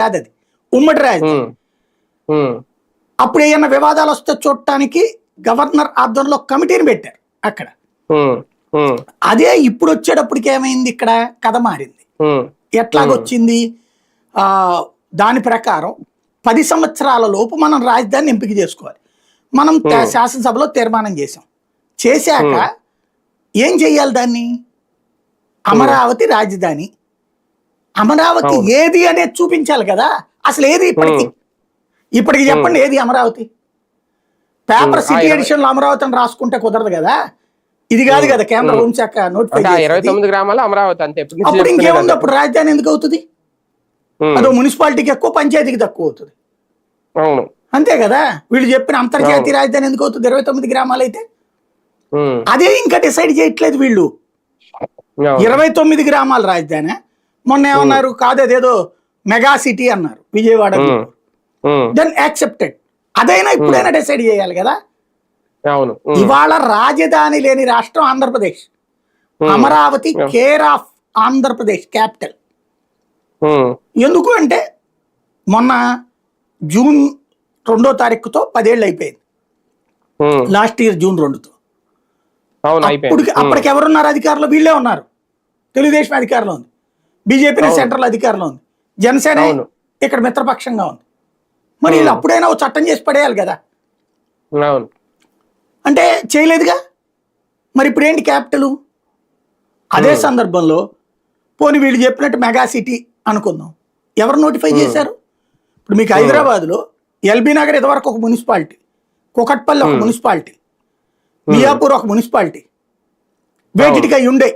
కాదు అది, ఉమ్మడి రాజధాని. అప్పుడు ఏమన్నా వివాదాలు వస్తే చూడటానికి గవర్నర్ ఆధ్వర్యంలో కమిటీని పెట్టారు అక్కడ. అదే ఇప్పుడు వచ్చేటప్పటికి ఏమైంది, ఇక్కడ కథ మారింది. ఎట్లాగొచ్చింది, దాని ప్రకారం 10 సంవత్సరాల లోపు మనం రాజధానిని ఎంపిక చేసుకోవాలి. మనం శాసనసభలో తీర్మానం చేశాక ఏం చెయ్యాలి, దాన్ని అమరావతి రాజధాని, అమరావతి ఏది అనేది చూపించాలి కదా. అసలు ఏది ఇప్పటికి చెప్పండి, ఏది అమరావతి? పేపర్ సిటీ ఎడిషన్ లో అమరావతి అని రాసుకుంటే కుదరదు కదా. ఇది కాదు కదా కేంద్ర హోంశాఖ నోటిఫై. 29 గ్రామాలు అమరావతి అంతే. అప్పుడు ఇంకేముంది, అప్పుడు రాజధాని ఎందుకు అవుతుంది? అదో మున్సిపాలిటీకి ఎక్కువ, పంచాయతీకి తక్కువ అవుతుంది. అంతే కదా. వీళ్ళు చెప్పిన అంతర్జాతీయ రాజధాని ఎందుకు అవుతుంది 29 గ్రామాలు అయితే? అదే ఇంకా డిసైడ్ చేయట్లేదు వీళ్ళు. 29 గ్రామాల రాజధాని. మొన్న ఏమన్నారు, కాదు అదేదో మెగా సిటీ అన్నారు విజయవాడ. Then accepted. అదైనా ఇప్పుడైనా డిసైడ్ చేయాలి కదా. ఇవాళ రాజధాని లేని రాష్ట్రం Andhra Pradesh. Amaravati care of Andhra Pradesh capital. ఎందుకు అంటే మొన్న జూన్ 2వ తారీఖుతో 10 ఏళ్ళు అయిపోయింది. లాస్ట్ ఇయర్ జూన్ 2తో. అప్పటికి ఎవరున్నారు అధికారంలో? వీళ్ళే ఉన్నారు. తెలుగుదేశం అధికారంలో ఉంది, బీజేపీ సెంట్రల్ అధికారంలో ఉంది, జనసేన ఇక్కడ మిత్రపక్షంగా ఉంది. మరి వీళ్ళు అప్పుడైనా ఓ చట్టం చేసి పడేయాలి కదా. అంటే చేయలేదుగా. మరి ఇప్పుడు ఏంటి క్యాపిటల్? అదే సందర్భంలో పోనీ వీళ్ళు చెప్పినట్టు మెగా సిటీ అనుకుందాం, ఎవరు నోటిఫై చేశారు? ఇప్పుడు మీకు హైదరాబాద్లో ఎల్బీ నగర్ ఇదివరకు ఒక మున్సిపాలిటీ, కుకట్పల్లి ఒక మున్సిపాలిటీ, మియాపూర్ ఒక మున్సిపాలిటీ, వేటిగా ఉండే